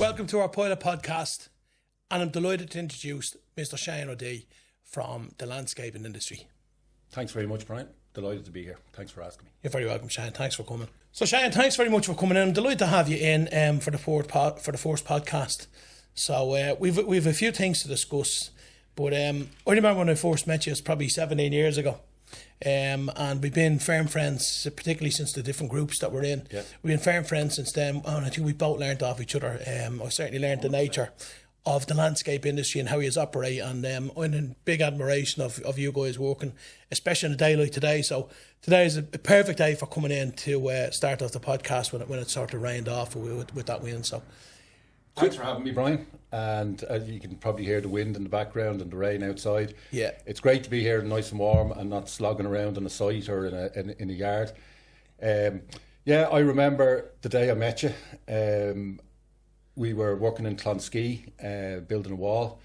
Welcome to our pilot podcast, and I'm delighted to introduce Mr. Shane O'Dea from the landscaping industry. Thanks very much, Brian. Delighted to be here. Thanks for asking me. You're very welcome, Shane. Thanks for coming. So, Shane, thanks very much for coming in. I'm delighted to have you in for the first podcast. So, we've a few things to discuss, but I remember when I first met you, it's probably 17 years ago. And we've been firm friends, particularly since the different groups that we're in. Yeah. We've been firm friends since then, and I think we both learned off each other. I certainly learned the nature of the landscape industry and how you operate, and I'm in big admiration of you guys working, especially on a day like today. So today is a perfect day for coming in to start off the podcast when it sort of rained off with that wind. So thanks for having me, Brian. And you can probably hear the wind in the background and the rain outside. Yeah, it's great to be here, nice and warm, and not slogging around on a site or in a yard. I remember the day I met you. We were working in Clonskee, building a wall,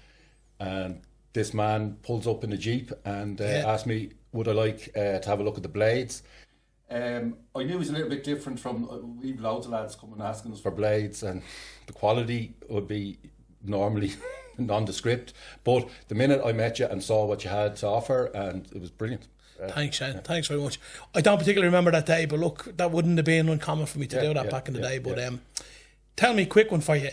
and this man pulls up in a Jeep and asked me, would I like to have a look at the blades? I knew it was a little bit different from, we've loads of lads coming asking us for blades, and the quality would be normally nondescript, but the minute I met you and saw what you had to offer, and it was brilliant. Thanks, Shane. Yeah. Thanks very much. I don't particularly remember that day, but look, that wouldn't have been uncommon for me to do that back in the day. But tell me a quick one for you.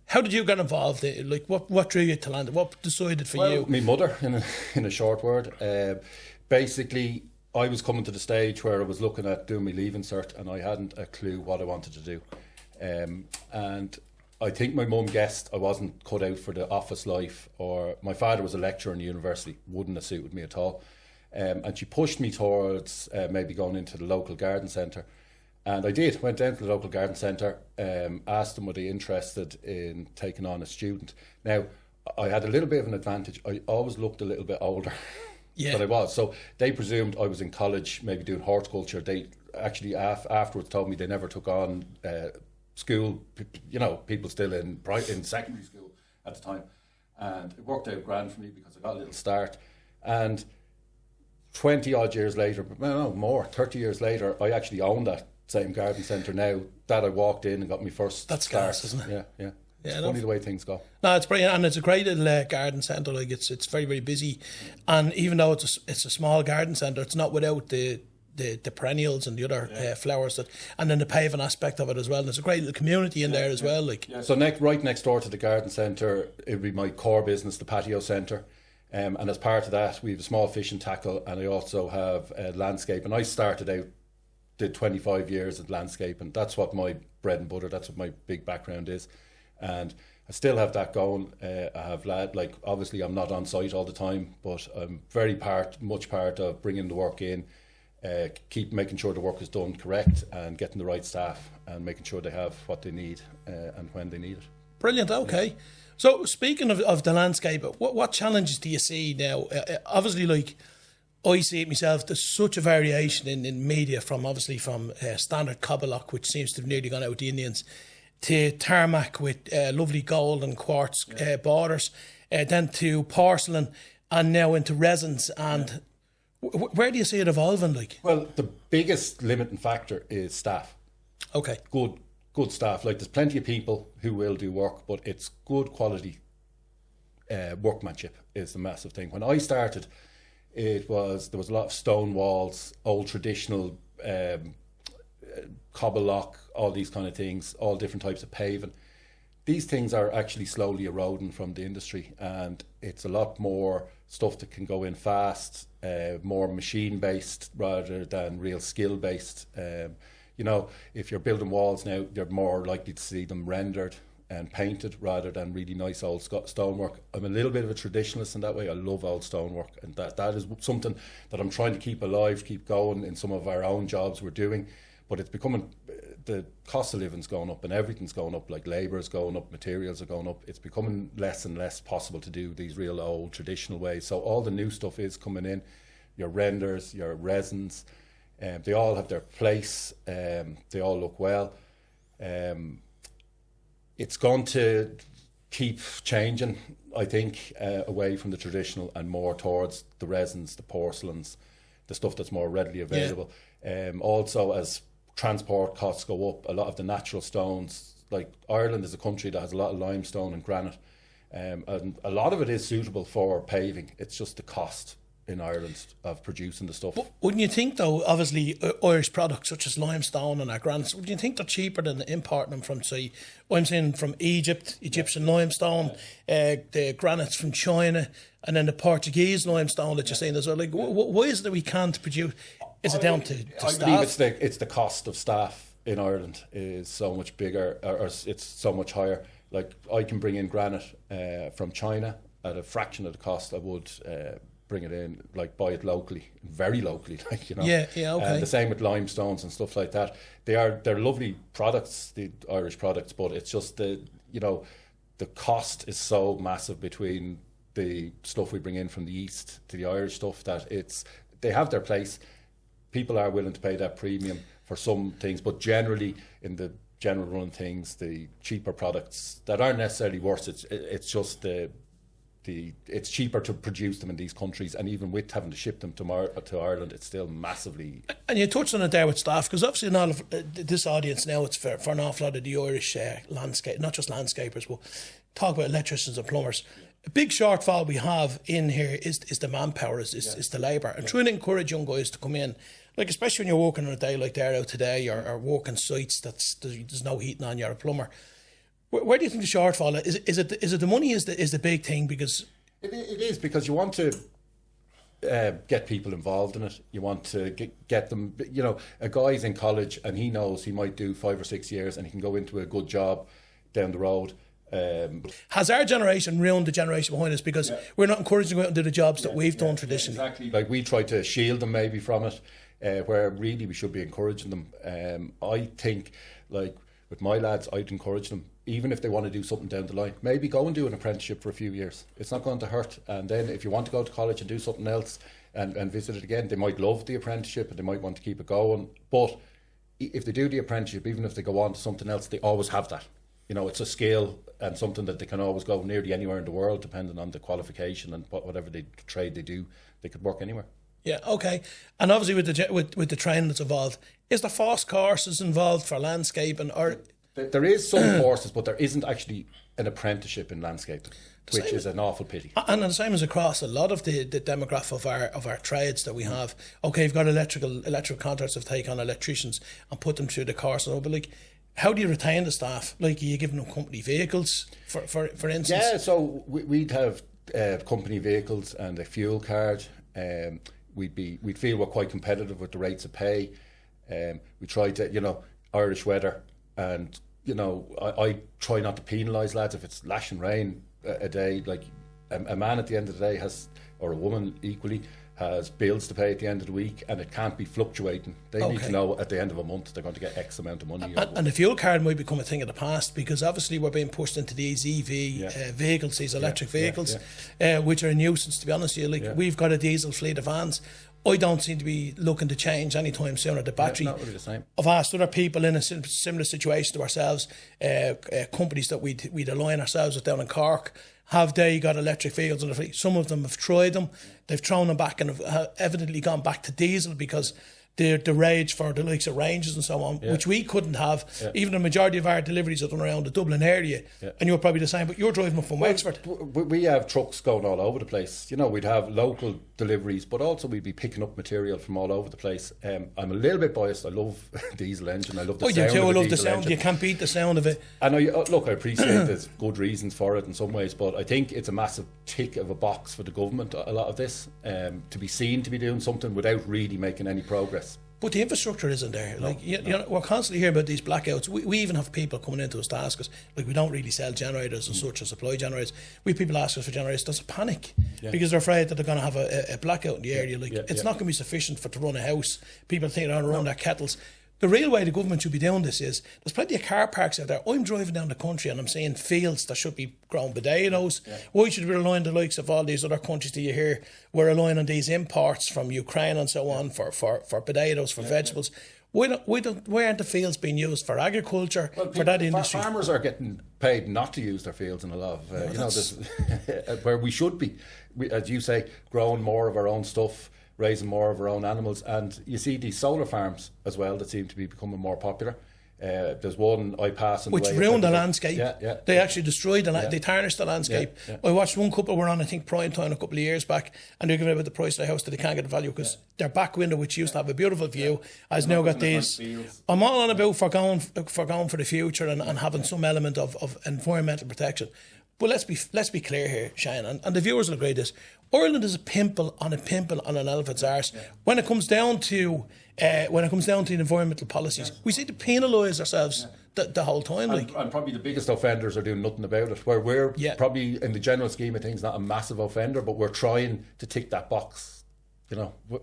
How did you get involved? Like, what drew you to land? What decided for you? My mother, in a short word. Basically, I was coming to the stage where I was looking at doing my leaving cert, and I hadn't a clue what I wanted to do. And I think my mum guessed I wasn't cut out for the office life, or my father was a lecturer in the university, wouldn't have suited me at all. And she pushed me towards maybe going into the local garden centre. And I did, went down to the local garden centre, asked them were they interested in taking on a student. Now, I had a little bit of an advantage. I always looked a little bit older than I was. So they presumed I was in college, maybe doing horticulture. They actually afterwards told me they never took on school, people still in secondary school at the time. And it worked out grand for me because I got a little start. And 20 odd years later, no more, 30 years later, I actually own that same garden centre now that I walked in and got my first That's start. class, isn't it? Yeah. It's funny the way things go. No, it's brilliant, and it's a great little garden centre. Like it's very, very busy, and even though it's a small garden centre, it's not without the perennials and the other flowers and then the paving aspect of it as well. And there's a great little community in there as well. So right next door to the garden centre, it would be my core business, the Patio Centre. And as part of that, we have a small fish and tackle, and I also have landscape. And I started out, did 25 years of landscape, and that's what my bread and butter, that's what my big background is. And I still have that going. I have obviously I'm not on site all the time, but I'm much part of bringing the work in, keep making sure the work is done correct and getting the right staff and making sure they have what they need and when they need it. Brilliant, okay. Yeah. So speaking of the landscape, what challenges do you see now? Obviously, I see it myself, there's such a variation in media from standard cobble-lock, which seems to have nearly gone out with the Indians, to tarmac with lovely gold and quartz borders, then to porcelain, and now into resins. And where do you see it evolving? Well, the biggest limiting factor is staff. Okay. Good staff. There's plenty of people who will do work, but it's good quality workmanship is the massive thing. When I started, there was a lot of stone walls, old traditional cobble lock, all these kind of things, all different types of paving. These things are actually slowly eroding from the industry, and it's a lot more stuff that can go in fast, more machine based rather than real skill based. If you're building walls now, you're more likely to see them rendered and painted rather than really nice old stonework. I'm a little bit of a traditionalist in that way. I love old stonework, and that is something that I'm trying to keep alive, keep going in some of our own jobs we're doing. But it's becoming, the cost of living's going up and everything's going up, like labour's going up, materials are going up. It's becoming less and less possible to do these real old traditional ways. So all the new stuff is coming in, your renders, your resins, they all have their place, they all look well. It's going to keep changing, I think, away from the traditional and more towards the resins, the porcelains, the stuff that's more readily available. Also, as transport costs go up, a lot of the natural stones like Ireland is a country that has a lot of limestone and granite, and a lot of it is suitable for paving. It's just the cost in Ireland of producing the stuff. But wouldn't you think, though, obviously Irish products such as limestone and our granites, wouldn't you think they're cheaper than importing them from, say, I'm saying from Egypt, Egyptian limestone, the granites from China, and then the Portuguese limestone that you're saying as well? Like, why is it that we can't produce? Is it down to I staff? believe it's the cost of staff in Ireland is so much bigger, or it's so much higher. Like, I can bring in granite from China at a fraction of the cost I would bring it in, like buy it locally, very locally, like, you know. Yeah, okay. The same with limestones and stuff like that. They're lovely products, the Irish products, but it's just the cost is so massive between the stuff we bring in from the east to the Irish stuff that they have their place. People are willing to pay that premium for some things, but generally in the general run things, the cheaper products that aren't necessarily worse. It's just it's cheaper to produce them in these countries, and even with having to ship them to Ireland, it's still massively. And you touched on it there with staff, because obviously not this audience now, it's for an awful lot of the Irish landscape, not just landscapers, but talk about electricians and plumbers. A big shortfall we have in here is the manpower, is the labour, and trying to encourage young guys to come in, like especially when you're working on a day like they're out today, or working sites there's no heating on, you're a plumber. Where do you think the shortfall is? Is it the money is the big thing? Because it is, because you want to get people involved in it. You want to get them. You know, a guy's in college and he knows he might do 5 or 6 years and he can go into a good job down the road. Has our generation ruined the generation behind us, because we're not encouraging them to go out and do the jobs that we've done traditionally? Exactly. Like, we try to shield them maybe from it, where really we should be encouraging them. I think, like with my lads, I'd encourage them, even if they want to do something down the line, maybe go and do an apprenticeship for a few years. It's not going to hurt. And then if you want to go to college and do something else and visit it again, they might love the apprenticeship and they might want to keep it going. But if they do the apprenticeship, even if they go on to something else, they always have that. You know, it's a skill and something that they can always go nearly anywhere in the world, depending on the qualification and whatever trade they do. They could work anywhere. Yeah, okay. And obviously with the training that's involved, is there fast courses involved for landscaping, or? There is some courses, but there isn't actually an apprenticeship in landscaping, which is an awful pity. And the same as across a lot of the demographic of our trades that we have. Okay, you've got electrical contractors that take on electricians and put them through the course. But like, how do you retain the staff? Like, are you giving them company vehicles, for instance? Yeah, so we'd have company vehicles and a fuel card. We'd feel we're quite competitive with the rates of pay. We try to, Irish weather, and I try not to penalise lads if it's lashing rain a day. Like, a man at the end of the day or a woman equally, has bills to pay at the end of the week, and it can't be fluctuating. They need to know at the end of a month they're going to get X amount of money. And the fuel card might become a thing of the past, because obviously we're being pushed into these EV vehicles, these electric vehicles, which are a nuisance, to be honest with you. Like, we've got a diesel fleet of vans. I don't seem to be looking to change anytime soon. The battery. Not really the same. I've asked other people in a similar situation to ourselves, companies that we'd align ourselves with down in Cork. Have they got electric vehicles in the fleet? Some of them have tried them. They've thrown them back and have evidently gone back to diesel, because the rage for the likes of Rangers and so on, which we couldn't have. Even the majority of our deliveries are done around the Dublin area, and you're probably the same, but you're driving up from Wexford. We have trucks going all over the place. We'd have local deliveries, but also we'd be picking up material from all over the place. I'm a little bit biased. I love diesel engine. I love the sound of I love the the sound. engine. You can't beat the sound of it. And I appreciate there's good reasons for it in some ways, but I think it's a massive tick of a box for the government, a lot of this, to be seen to be doing something without really making any progress. But the infrastructure isn't there. Like, we're constantly hearing about these blackouts. We even have people coming into us to ask us, like, we don't really sell generators and such, or supply generators. We have people ask us for generators. There's a panic because they're afraid that they're going to have a blackout in the area. Like, it's not going to be sufficient to run a house. People think they're going to run their kettles. The real way the government should be doing this is, there's plenty of car parks out there. I'm driving down the country and I'm seeing fields that should be grown potatoes. Why should we rely on the likes of all these other countries that you hear? We're relying on these imports from Ukraine and so on for potatoes, for vegetables. Why aren't the fields being used for agriculture, for that industry? Farmers are getting paid not to use their fields in a lot of, where we should be, as you say, growing more of our own stuff, raising more of our own animals. And you see these solar farms as well that seem to be becoming more popular. There's one I passed which ruined the landscape. Yeah. They actually destroyed they tarnished the landscape. I watched one couple were on, I think, prime time a couple of years back, and they're giving away the price of the house that they can't get the value because their back window, which used to have a beautiful view, has now got these. I'm all on about for going for the future and having some element of environmental protection. But let's be clear here, Shane, and the viewers will agree this. Ireland is a pimple on an elephant's arse. When it comes down to environmental policies, we seem to penalise ourselves the whole time. And probably the biggest offenders are doing nothing about it. Where we're probably, in the general scheme of things, not a massive offender, but we're trying to tick that box,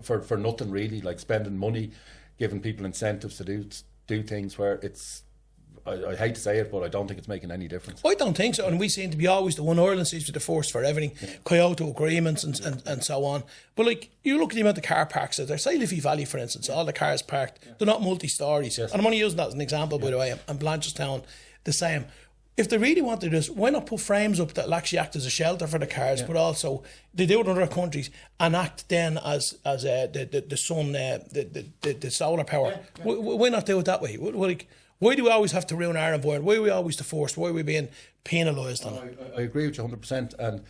for nothing really, like spending money, giving people incentives to do things where it's. I hate to say it, but I don't think it's making any difference. I don't think so, and we seem to be always the one. Ireland seems to be the force for everything, Kyoto agreements and so on. But like, you look at the amount of car parks out there, say Liffey Valley for instance, all the cars parked, they're not multi-stories. And I'm only using that as an example, by the way, and Blanchardstown the same. If they really want to do this, why not put frames up that will actually act as a shelter for the cars, but also they do it in other countries and act then as the sun, the solar power. Why not do it that way? Why do we always have to ruin our environment? Why are we always the force? Why are we being penalised on it? I agree with you 100%,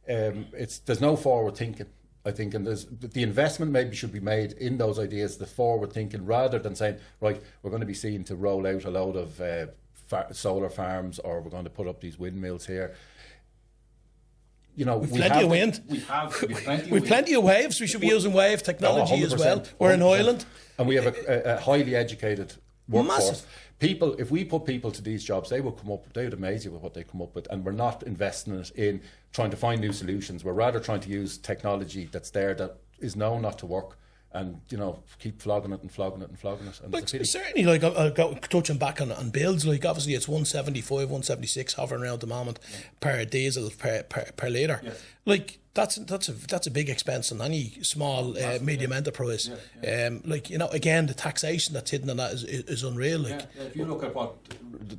and there's no forward thinking, I think, and the investment maybe should be made in those ideas, the forward thinking, rather than saying, right, we're going to be seen to roll out a load of solar farms, or we're going to put up these windmills here. We've plenty of wind. We've plenty of waves. We should be using wave technology as well. We're in Ireland, and we have a highly educated workforce. Massive. People, if we put people to these jobs, they would amaze you with what they come up with, and we're not investing it in trying to find new solutions. We're rather trying to use technology that's there that is known not to work, and keep flogging it. And certainly, I'll go touching back on builds. Like, obviously it's 175, 176 hovering around the moment per diesel per litre. Like, that's a big expense on any small medium enterprise. Again, the taxation that's hidden on that is unreal. If you look at what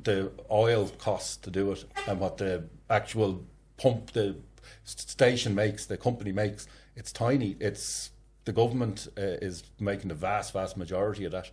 the oil costs to do it and what the actual pump the station makes, the company makes, it's tiny. The government is making the vast majority of that.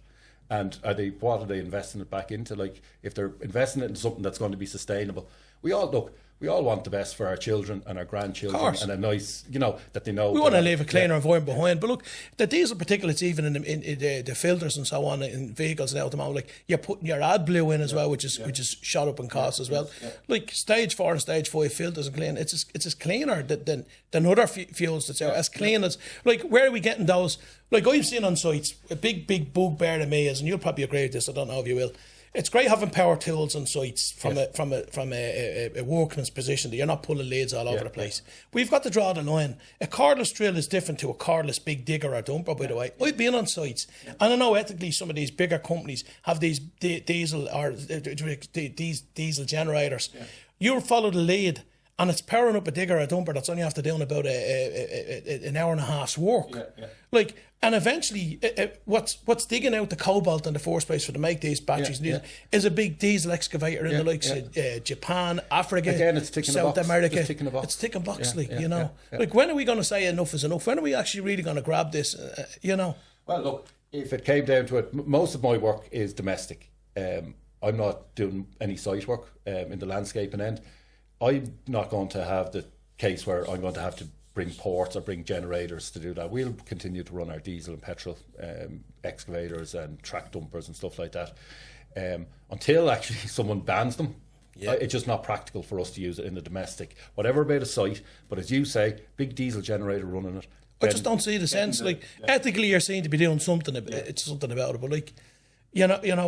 And what are they investing it back into? Like, if they're investing it into something that's going to be sustainable, we all want the best for our children and our grandchildren, and a nice, that they know. We want to leave a cleaner environment behind. But look, the diesel particulates, even in the filters and so on in vehicles now at the moment, like, you're putting your AdBlue in as well, which is shot up in cost as well. Like, stage 4 and stage 5 filters and clean, it's as cleaner than other fuels that's out. As clean as, like, where are we getting those? Like, I've seen on sites, a big bugbear to me is, and you'll probably agree with this, I don't know if you will. It's great having power tools on sites from a workman's position, that you're not pulling leads all over the place. We've got to draw the line. A cordless drill is different to a cordless big digger or dumper, by the way. I've been on sites, and I know ethically some of these bigger companies have these diesel generators. You follow the lead, and it's powering up a digger or a dumper that's only after doing about an hour and a half's work. Like, and eventually, what's digging out the cobalt in the first place for to make these batteries is a big diesel excavator in the likes of Japan, Africa, again, it's ticking South America. It's ticking a box. It's ticking a box, Like, when are we going to say enough is enough? When are we actually really going to grab this? Well, look, if it came down to it, most of my work is domestic. I'm not doing any site work in the landscaping end. I'm not going to have the case where I'm going to have to bring ports or bring generators to do that. We'll continue to run our diesel and petrol excavators and track dumpers and stuff like that until actually someone bans them. It's just not practical for us to use it in the domestic. Whatever about a site, but as you say, big diesel generator running it. I just don't see the sense. Ethically, you're seen to be doing something. It's something about it, but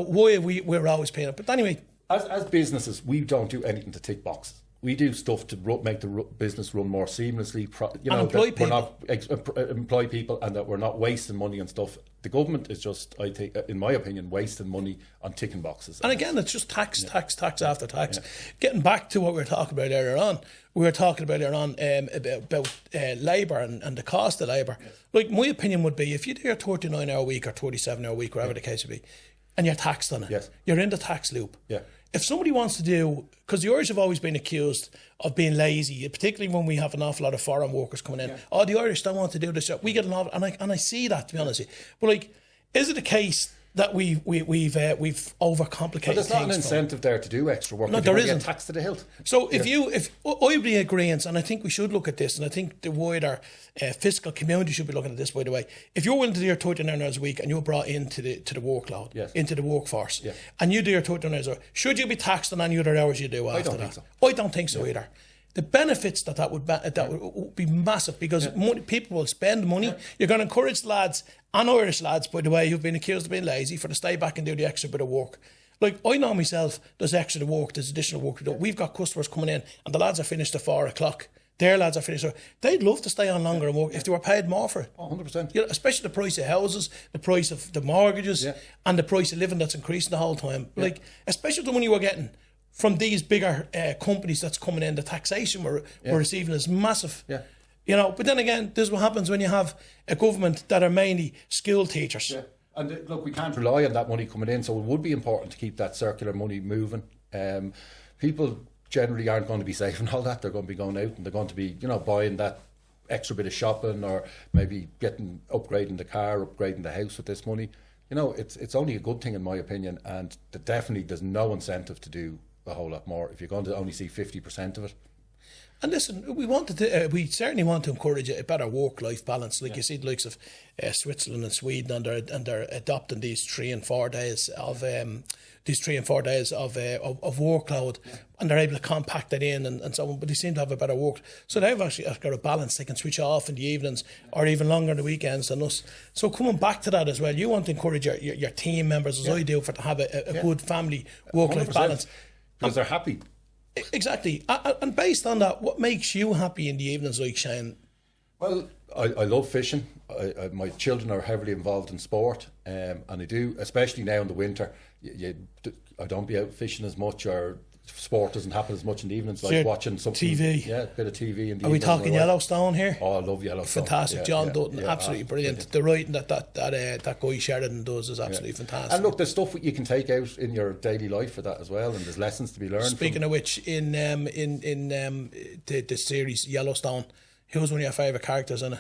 why we're always paying it. But anyway, as businesses, we don't do anything to tick boxes. We do stuff to make the business run more seamlessly. Employ people. We're not employ people, and that we're not wasting money on stuff. The government is just, I think, in my opinion, wasting money on ticking boxes. And again, it's just tax after tax. Getting back to what we were talking about earlier on, about labour and the cost of labour. Like, my opinion would be, if you do your 39-hour week or 37-hour week, whatever the case would be, and you're taxed on it, you're in the tax loop. If somebody wants to do, because the Irish have always been accused of being lazy, particularly when we have an awful lot of foreign workers coming in. The Irish don't want to do this job. We get a lot, and I see that, to be honest with you. But, like, is it a case that we've overcomplicated. But there's not an things, incentive there to do extra work. No, if you there want to isn't. get taxed to the hilt. So if I'd be agreeing, and I think we should look at this, and I think the wider fiscal community should be looking at this, by the way. If you're willing to do your 39 hours a week and you're brought into the workload, Yes. into the workforce, Yeah. and you do your 39 hours a week, should you be taxed on any other hours you do after don't that? think so. I don't think so either. The benefits that would be massive, because people will spend money. You're going to encourage lads, and Irish lads, by the way, who've been accused of being lazy, for to stay back and do the extra bit of work. Like, I know myself, there's extra work, there's additional work to do. We've got customers coming in, and the lads are finished at 4 o'clock. Their lads are finished. They'd love to stay on longer and work if they were paid more for it. 100%. You know, especially the price of houses, the price of the mortgages, Yeah. and the price of living that's increasing the whole time. Like, especially the money we're getting from these bigger companies that's coming in, the taxation we're receiving is massive. Yeah. You know, but then again, this is what happens when you have a government that are mainly school teachers. Yeah. And look, we can't rely on that money coming in, so it would be important to keep that circular money moving. People generally aren't going to be saving all that. They're going to be going out and they're going to be, buying that extra bit of shopping, or maybe upgrading the car, upgrading the house with this money. It's only a good thing in my opinion, and there's no incentive to do a whole lot more if you're going to only see 50% of it. And listen, we certainly want to encourage a better work-life balance. Like you see the likes of Switzerland and Sweden, and they're adopting these 3 and 4 days of workload, and they're able to compact it in and so on. But they seem to have a better work, so they've actually got a balance. They can switch off in the evenings or even longer on the weekends than us. So coming back to that as well, you want to encourage your team members, as I do, to have a good family work-life 100%. balance. Because they're happy. Exactly. And based on that, what makes you happy in the evenings, like Shane? Well, I love fishing. My children are heavily involved in sport, and I do, especially now in the winter. I don't be out fishing as much, or sport doesn't happen as much in the evenings, like watching something. TV. Yeah, a bit of TV in the Are we evenings. talking Yellowstone here? Oh, I love Yellowstone. Fantastic. John Dutton, absolutely brilliant. The writing that guy Sheridan does is absolutely fantastic. And look, there's stuff that you can take out in your daily life for that as well, and there's lessons to be learned. Speaking of which, in the series Yellowstone, who's one of your favourite characters in it?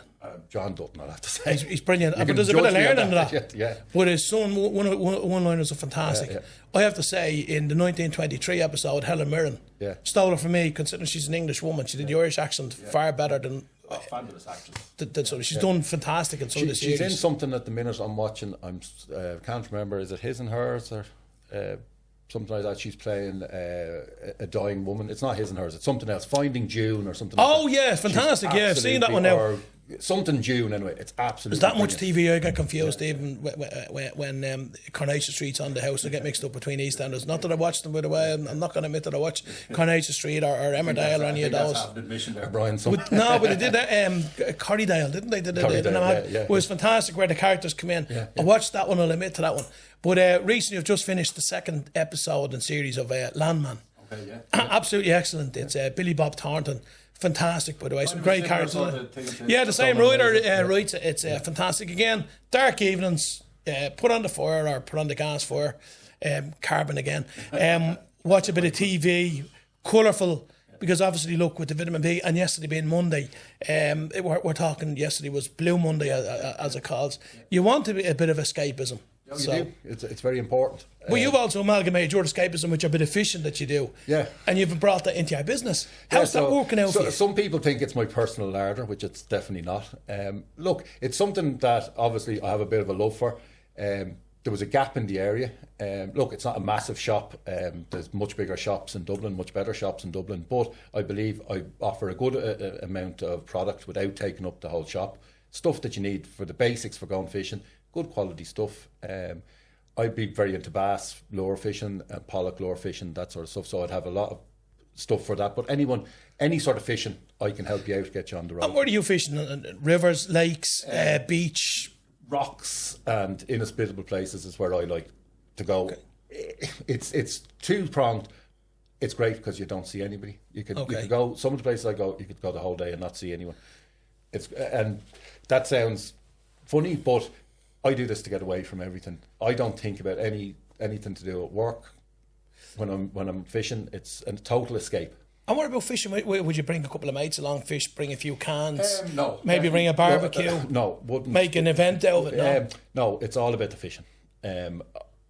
John Dutton, I'll have to say. He's brilliant. You But can there's a bit of judge me on learning in that. Yeah. But his son, one-liners are fantastic. Yeah. I have to say, in the 1923 episode, Helen Mirren stole it from me, considering she's an English woman. She did the Irish accent far better than... Fabulous actress. So she's done fantastic in some of the series. She's in something at the minute I'm watching. Can't remember. Is it His and Hers or something like that? She's playing a dying woman. It's not His and Hers. It's something else. Finding June or something. Oh like that. yeah, fantastic. She's I've seen that one absolutely- now. or something June anyway. It's absolutely. There's that much brilliant. TV I get confused even when Coronation Street's on the house. I get mixed up between EastEnders. Not that I watch them, by the way. I'm not going to admit that I watch Coronation Street or Emmerdale or any of those. That's an admission there, Brian. No, but they did that Corrydale, didn't they? It was fantastic where the characters come in. I watched that one, I'll admit to that one. But recently I've just finished the second episode and series of Landman. Okay, yeah. Absolutely excellent. It's Billy Bob Thornton. Fantastic, by the way. Some great characters. The same Someone writer writes it. It's fantastic. Again, dark evenings, put on the fire or put on the gas fire, carbon again. Watch a bit of TV, colourful, because obviously, look, with the vitamin B, and yesterday being Monday, we're talking, yesterday was Blue Monday, as it calls. You want a bit of escapism. No, you do. It's very important. Well, you've also amalgamated your escapism with your bit of fishing that you do. Yeah. And you've brought that into your business. How's that working out for you? Some people think it's my personal larder, which it's definitely not. Look, it's something that obviously I have a bit of a love for. There was a gap in the area. Look, it's not a massive shop. There's much bigger shops in Dublin, much better shops in Dublin. But I believe I offer a good amount of product without taking up the whole shop. Stuff that you need for the basics for going fishing. Good quality stuff. I'd be very into bass, lure fishing, pollock lure fishing, that sort of stuff. So I'd have a lot of stuff for that. But any sort of fishing, I can help you out, get you on the road. And where are you fishing? Rivers, lakes, beach? Rocks and inhospitable places is where I like to go. Okay. It's two-pronged. It's great because you don't see anybody. You could go, some of the places I go, you could go the whole day and not see anyone. And that sounds funny, but I do this to get away from everything. I don't think about anything to do with work. When I'm fishing, it's a total escape. And what about fishing? Would you bring a couple of mates along, fish, bring a few cans? No. Maybe bring a barbecue? No, wouldn't. Make an event out of it? No, it's all about the fishing.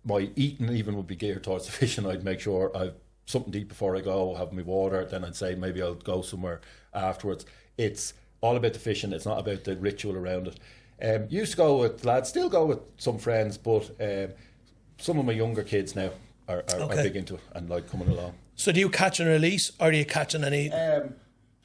My eating even would be geared towards the fishing. I'd make sure I've something to eat before I go, have my water, then I'd say maybe I'll go somewhere afterwards. It's all about the fishing, it's not about the ritual around it. Used to go with lads, still go with some friends, but some of my younger kids now are big into it and like coming along. So do you catch and release, or do you catch and eat?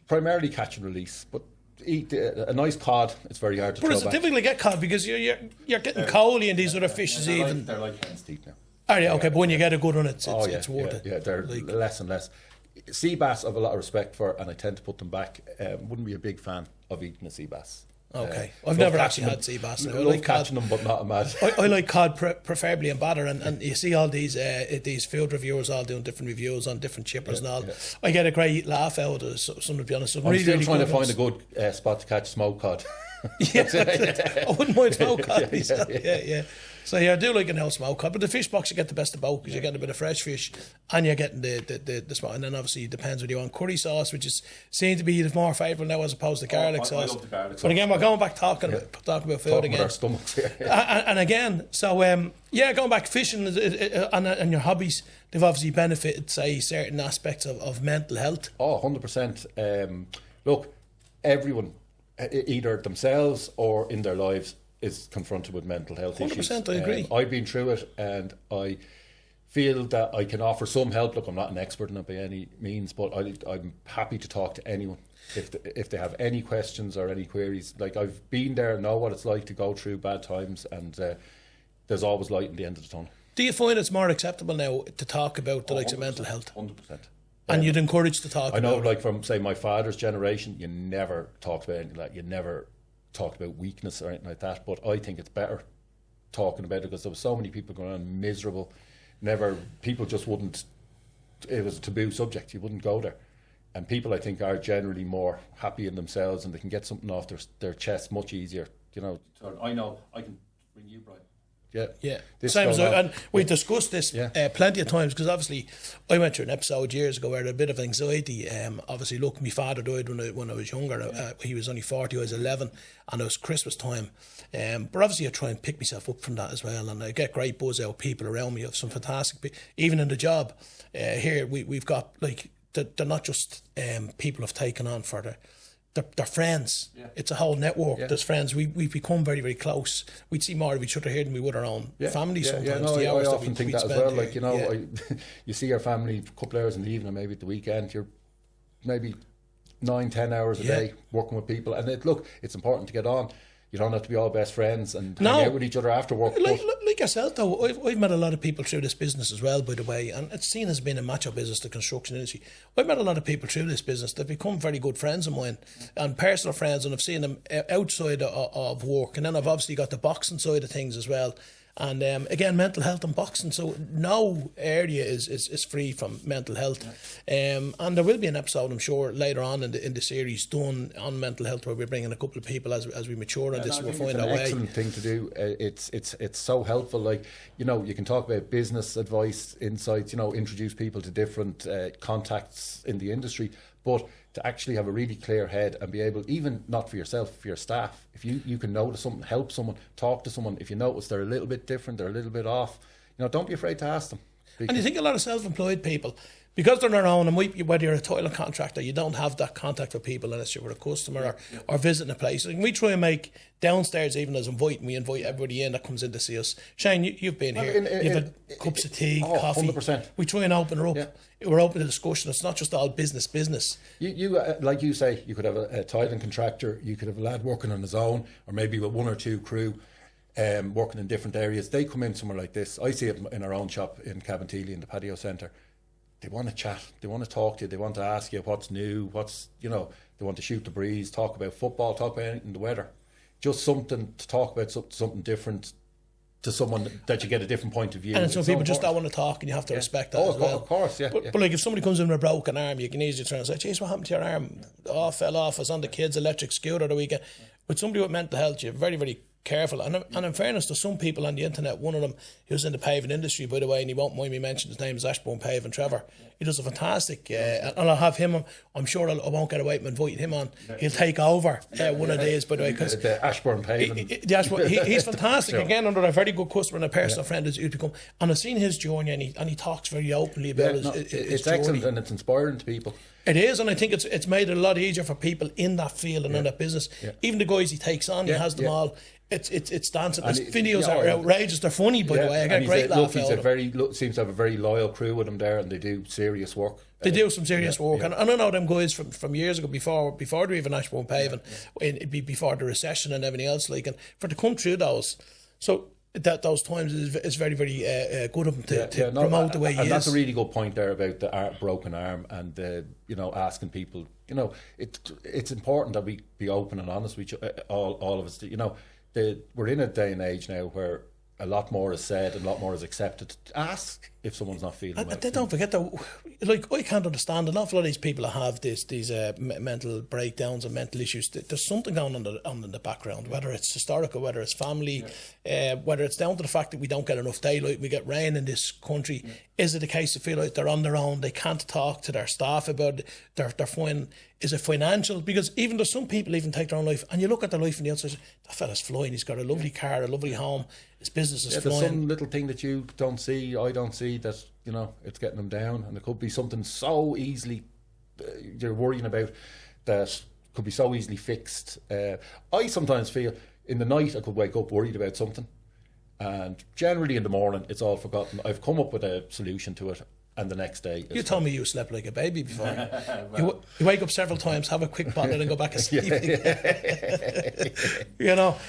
Primarily catch and release, but eat a nice cod. It's very hard to throw back. But it's difficult to get cod because you're getting coley and these other fishes even. They're like hen's teeth now. Are they? Okay, but when you get a good one, it's worth it. Yeah, they're less and less. Sea bass I've a lot of respect for, and I tend to put them back. Wouldn't be a big fan of eating a sea bass. Okay, I've never actually had sea bass. I like catching them, but not a mad. I like cod preferably in batter, and you see all these food reviewers all doing different reviews on different chippers and all. Yeah. I get a great laugh out of it, some to be honest. I'm really, still trying to find a good spot to catch smoked cod. I wouldn't mind smoked cod. Yeah. So I do like an old smoked cod, but the fish box you get the best of both because you're getting a bit of fresh fish and you're getting the smoke. And then obviously it depends whether you want curry sauce, which is seems to be the more favourite now as opposed to garlic sauce. I love the garlic sauce. But again, we're going back talking about food again. With our stomachs here. And again, so going back fishing and your hobbies, they've obviously benefited, say, certain aspects of mental health. Oh, 100%. Look, everyone, either themselves or in their lives, is confronted with mental health 100%, issues. 100%, I agree. I've been through it and I feel that I can offer some help. Look, I'm not an expert in it by any means, but I'm happy to talk to anyone if they have any questions or any queries. Like, I've been there, know what it's like to go through bad times, and there's always light at the end of the tunnel. Do you find it's more acceptable now to talk about the likes of mental health? 100%. And you'd encourage to talk about it? I know, like from, say, my father's generation, you never talked about anything like that. You never talked about weakness or anything like that, but I think it's better talking about it because there was so many people going on miserable. People just wouldn't, it was a taboo subject, you wouldn't go there. And people, I think, are generally more happy in themselves and they can get something off their chest much easier, you know. I know, I can bring you, Brian. Yeah. Same as and we've discussed this plenty of times because obviously I went through an episode years ago where I had a bit of anxiety. Obviously, look, my father died when I was younger. He was only 40, I was 11, and it was Christmas time. But obviously, I try and pick myself up from that as well, and I get great buzz out of people around me. I have some fantastic people, even in the job. Here we've got like they're not just people I've taken on for they're friends. Yeah. It's a whole network. Yeah. There's friends. We've become very, very close. We'd see more of each other here than we would our own families sometimes. I often think that as well. Like, you know, you see your family a couple of hours in the evening, maybe at the weekend. You're maybe 9-10 hours a day working with people. And it's important to get on. You don't have to be all best friends and hang out with each other after work. Like yourself, though, I've met a lot of people through this business as well, by the way, and it's seen as being a macho business, the construction industry. I've met a lot of people through this business that become very good friends of mine and personal friends, and I've seen them outside of work. And then I've obviously got the boxing side of things as well. And again, mental health and boxing. So no area is free from mental health. And there will be an episode, I'm sure, later on in the series done on mental health where we're bringing a couple of people as we mature on this. We'll find our way. It's an excellent thing to do. It's so helpful. Like, you know, you can talk about business advice, insights, you know, introduce people to different contacts in the industry. But to actually have a really clear head and be able, even not for yourself, for your staff, if you can notice something, help someone, talk to someone, if you notice they're a little bit different, they're a little bit off, you know, don't be afraid to ask them. And you think a lot of self-employed people, because they're on their own, and whether you're a toilet contractor, you don't have that contact with people unless you're with a customer or visiting a place. And we try and make downstairs, even as we invite everybody in that comes in to see us. Shane, you've been here. You've had cups of tea, coffee. 100%. We try and open her up. Yeah. We're open to discussion. It's not just all business. You like you say, you could have a tiling contractor, you could have a lad working on his own, or maybe with one or two crew working in different areas. They come in somewhere like this. I see it in our own shop in Cabinteely in the Patio Centre. They want to chat, they want to talk to you, they want to ask you what's new, they want to shoot the breeze, talk about football, talk about anything, the weather. Just something to talk about, something different to someone that you get a different point of view. And some people just don't want to talk, and you have to respect that as well. Of course, But like if somebody comes in with a broken arm, you can easily turn and say, geez, what happened to your arm? Oh, fell off, I was on the kids' electric scooter the weekend. With somebody with mental health, you very, very careful. And in fairness, to some people on the internet, one of them who's in the paving industry, by the way, and he won't mind me mentioning his name, is Ashbourne Paving, Trevor. He does a fantastic, and I'll have him. I'm sure I won't get away from inviting him on. He'll take over one of these, by the way, because the Ashbourne Paving. He's fantastic. Again, under a very good customer and a personal friend as he's become. And I've seen his journey, and he talks very openly about his it's journey. excellent, and it's inspiring to people. It is, and I think it's made it a lot easier for people in that field and in that business. Even the guys he takes on, he has them all. It's dancing. His videos are outrageous. They're funny, by the way. I get a great laugh out of it. Seems to have a very loyal crew with him there, and they do serious work. They do some serious work, and I know them guys from years ago, before they even Ashbourne Paving, before the recession and everything else. Like, and for to come through those, so that those times is very good of him to promote the way he is. And that's a really good point there about the broken arm, and asking people. It's important that we be open and honest with all of us. We're in a day and age now where a lot more is said and a lot more is accepted. Ask if someone's not feeling well. Don't forget that, like, I can't understand an awful lot of these people that have these mental breakdowns and mental issues. There's something going on in the background, whether it's historical, whether it's family, whether it's down to the fact that we don't get enough daylight, we get rain in this country. Is it a case of feel like they're on their own, they can't talk to their staff about it, they're fine? Is it financial? Because even there's some people even take their own life, and you look at their life on the outside, that fella's flying, he's got a lovely car, a lovely home, his business is flying. There's some little thing that you don't see, I don't see, that it's getting them down, and it could be something so easily you're worrying about that could be so easily fixed. I sometimes feel in the night I could wake up worried about something, and generally in the morning it's all forgotten. I've come up with a solution to it, and the next day you told me you slept like a baby before. Well, you wake up several times, have a quick bottle and go back to sleep.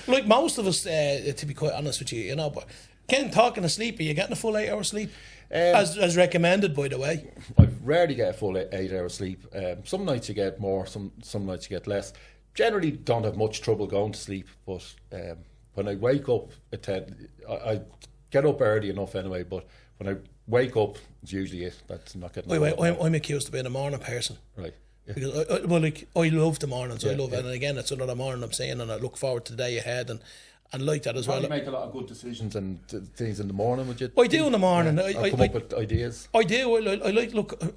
Like most of us, to be quite honest with you, but Ken, talking of sleep, are you getting a full 8 hours sleep? As recommended, by the way. I rarely get a full 8 hours sleep. Some nights you get more, some nights you get less. Generally don't have much trouble going to sleep, but when I wake up at 10, I get up early enough anyway, but when I wake up, it's usually it. That's not getting. I'm accused of being a morning person. Right. Yeah. Because I love the mornings. I love it, and again, it's another morning I'm saying, and I look forward to the day ahead, and like that as well. You make a lot of good decisions and things in the morning, would you? I do in the morning. I come up with ideas. I do.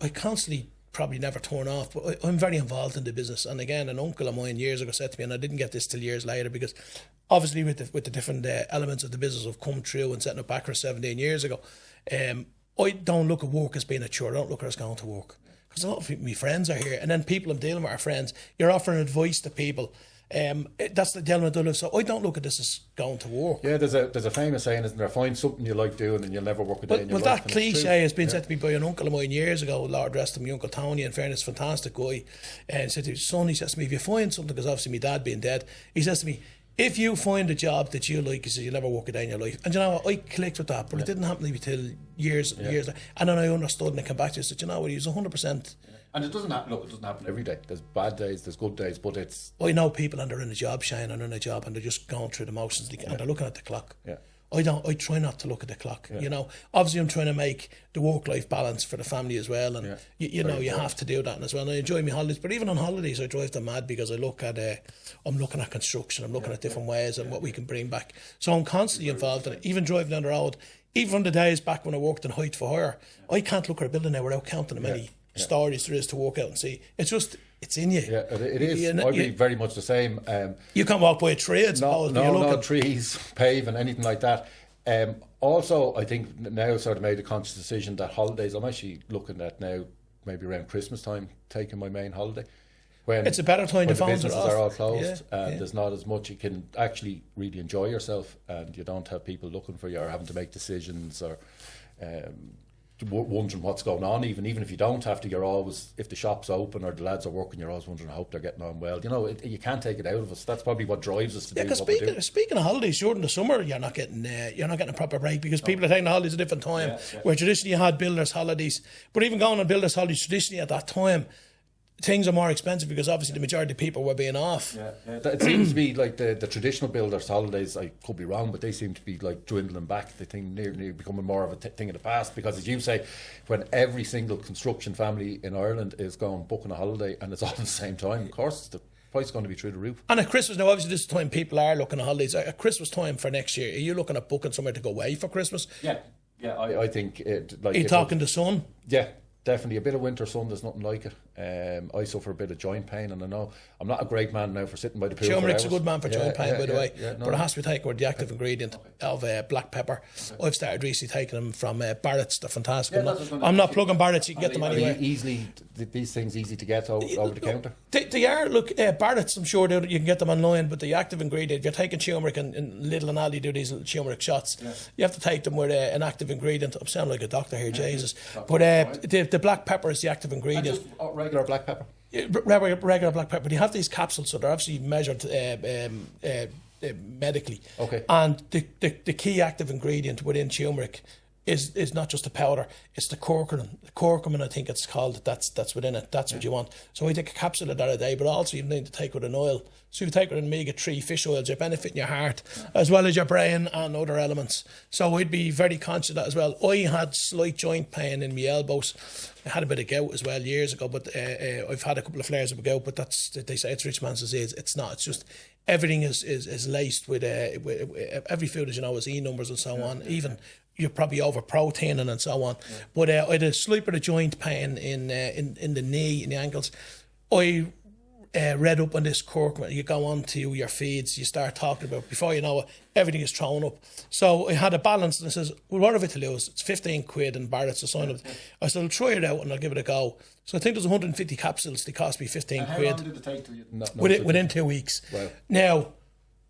I constantly probably never turn off, but I'm very involved in the business. And again, an uncle of mine years ago said to me, and I didn't get this till years later, because obviously with the different elements of the business I've come through and setting up AccurA 17 years ago, I don't look at work as being a chore. I don't look at it as going to work, because a lot of my friends are here, and then people I'm dealing with are friends. You're offering advice to people. That's the element I live. So I don't look at this as going to work. Yeah, there's a famous saying, isn't there? Find something you like doing and you'll never work a day in your life. Well, that cliche has been said to me by an uncle of mine years ago. Lord rest him, my Uncle Tony, in fairness, fantastic guy. And said to his son, he says to me, if you find something, because obviously my dad being dead, he says to me, if you find a job that you like, he says, you'll never work a day in your life. And I clicked with that, but it didn't happen to me till years. And then I understood, and I came back to it and said, he was 100%. And it doesn't happen every day. There's bad days, there's good days, but it's... I know people, and they're in a job, Shane, and they're in a job, and they're just going through the motions, and they're looking at the clock. Yeah. I try not to look at the clock. Obviously I'm trying to make the work-life balance for the family as well, and you have to do that as well. And I enjoy my holidays, but even on holidays I drive them mad, because I look at I'm looking at construction, I'm looking at different ways and what we can bring back. So I'm constantly involved in it. Even driving down the road, even from the days back when I worked in Height for Hire, I can't look at a building now without counting the many stories there is to walk out and see. It's in you. Yeah, it is. I'd be very much the same. You can't walk by a tree, no trees, paving, anything like that. Also, I think now sort of made a conscious decision that holidays, I'm actually looking at now, maybe around Christmas time, taking my main holiday. When it's a better time to phones are all closed, and there's not as much, you can actually really enjoy yourself, and you don't have people looking for you or having to make decisions or wondering what's going on. Even if you don't have to, you're always, if the shop's open or the lads are working, you're always wondering, I hope they're getting on well. You can't take it out of us. That's probably what drives us to do what we do. Speaking of holidays, during the summer you're not getting a proper break, because people are taking the holidays at a different time. Where traditionally you had builders' holidays, but even going on builders' holidays traditionally at that time, things are more expensive, because obviously the majority of people were being off. It seems to be like the traditional builders' holidays, I could be wrong, but they seem to be like dwindling back. The thing nearly becoming more of a thing of the past, because as you say, when every single construction family in Ireland is going booking a holiday and it's all at the same time, of course it's the price is going to be through the roof. And at Christmas, now obviously this is the time people are looking at holidays. At Christmas time for next year, are you looking at booking somewhere to go away for Christmas? Yeah, I think it. Like, are you talking the sun? Yeah, definitely. A bit of winter sun, there's nothing like it. I suffer a bit of joint pain, and I know I'm not a great man now for sitting by the pool. Turmeric's a good man for joint pain, by the way. No. But it has to be taken with the active ingredient of black pepper. I've started recently taking them from Barrett's. They're fantastic. I'm not plugging Barrett's. You can get them anywhere. Easily, these things easy to get over the counter. They are. Look, Barrett's, I'm sure you can get them online, but the active ingredient, if you're taking turmeric, and Lidl and Aldi do these little turmeric shots, you have to take them with an active ingredient. I'm sounding like a doctor here, Jesus. But the black pepper is the active ingredient. And just regular black pepper? Regular black pepper. They have these capsules, so they're obviously measured medically. Okay. And the key active ingredient within turmeric is not just the powder, it's the curcumin. The curcumin, I think it's called, that's within it. That's what you want. So I take a capsule of that a day, but also you need to take with an oil. So you take with an omega-3 fish oils, you're benefiting your heart as well as your brain and other elements. So I'd be very conscious of that as well. I had slight joint pain in my elbows. I had a bit of gout as well years ago, but I've had a couple of flares of gout, but they say it's rich man's disease. It's not. It's just everything is laced with every food, as you know, has E numbers and so on. Even you're probably over proteining and so on. But I had a slight bit of joint pain in the knee, in the ankles. I read up on this curcumin. You go on to your feeds, you start talking about, before you know it, everything is thrown up. So I had a balance, and I says, well, what have I to lose? It's 15 quid and Barrett's to sign up. I said, I'll try it out and I'll give it a go. So I think there's 150 capsules. They cost me 15 quid. How long did it take till you? Within 2 weeks. Wow. Now,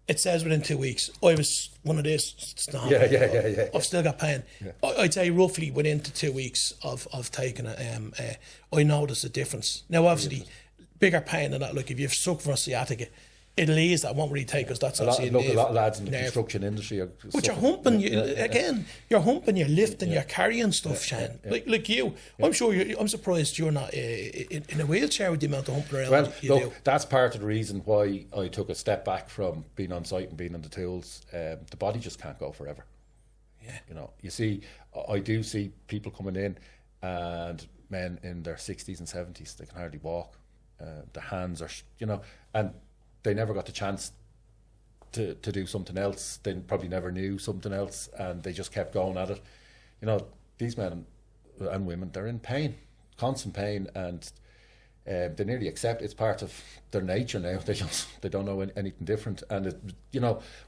it says within 2 weeks. I was one of these. It's not. Yeah. I've still got pain. Yeah. I'd say roughly within 2 weeks of taking it, I noticed a difference. Now, obviously, bigger pain than that. Like if you've suffered from sciatica, it'll ease that. Won't really take us. That's a lot of lads in the construction industry are. But you're humping. You're humping. You're lifting. You're carrying stuff, Shane. Like you. I'm sure. I'm surprised you're not in a wheelchair with the amount of humping around. Well, look, that's part of the reason why I took a step back from being on site and being on the tools. The body just can't go forever. Yeah. You know. You see, I do see people coming in, and men in their 60s and 70s, they can hardly walk. The hands are, and they never got the chance to do something else. They probably never knew something else, and they just kept going at it. These men and women, they're in pain, constant pain, and they nearly accept it's part of their nature now. They don't know anything different, and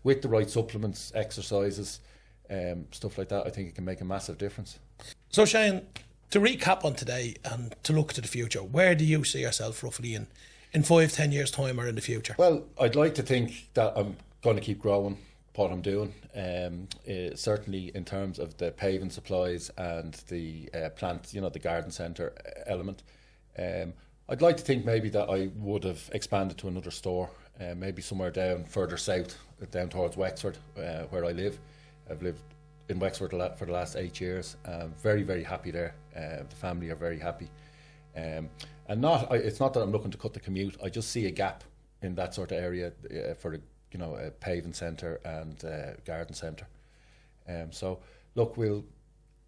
with the right supplements, exercises, stuff like that, I think it can make a massive difference. So Shane, to recap on today and to look to the future, where do you see yourself roughly in 5-10 years time or in the future? Well, I'd like to think that I'm going to keep growing what I'm doing, certainly in terms of the paving supplies and the plant, the garden centre element. I'd like to think maybe that I would have expanded to another store, maybe somewhere down further south, down towards Wexford, where I live. I've lived in Wexford for the last 8 years. Very, very happy there. The family are very happy. And it's not that I'm looking to cut the commute. I just see a gap in that sort of area for a paving centre and garden centre. So look, we'll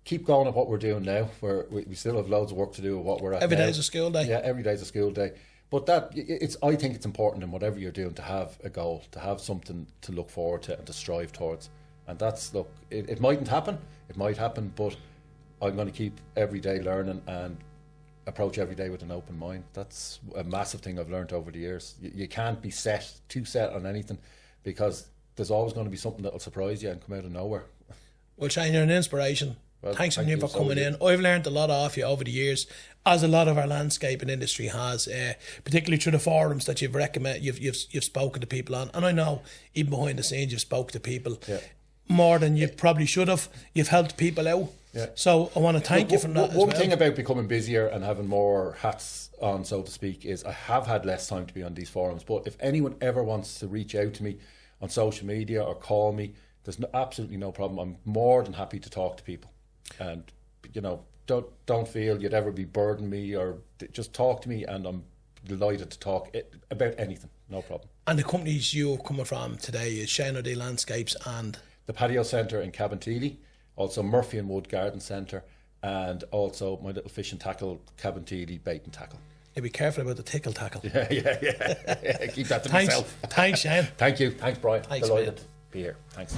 keep going at what we're doing now. We still have loads of work to do with what we're at. Every now. day's a school day. Yeah, every day's a school day. But I think it's important in whatever you're doing to have a goal, to have something to look forward to and to strive towards. And it mightn't happen. It might happen, but I'm going to keep every day learning and approach every day with an open mind. That's a massive thing I've learned over the years. You can't be too set on anything, because there's always going to be something that'll surprise you and come out of nowhere. Well, Shane, you're an inspiration. Well, thanks a million for coming in. I've learned a lot off you over the years, as a lot of our landscaping industry has, particularly through the forums that you've recommended. You've spoken to people on, and I know even behind the scenes you've spoken to people. Yeah. More than you probably should have. You've helped people out. Yeah. So I want to thank you for that. One thing about becoming busier and having more hats on, so to speak, is I have had less time to be on these forums. But if anyone ever wants to reach out to me on social media or call me, there's absolutely no problem. I'm more than happy to talk to people. And, don't feel you'd ever be burdening me, or just talk to me, and I'm delighted to talk about anything. No problem. And the companies you're coming from today is Shane O'Day Landscapes and the Patio Centre in Cabinteely, also Murphy and Wood Garden Centre, and also my little fish and tackle, Cabinteely Bait and Tackle. be careful about the tickle tackle. Yeah. Keep that to Thanks. myself. Thanks, Shane. Thank you. Thanks, Brian. Thanks, Delighted mate. to be here. Thanks.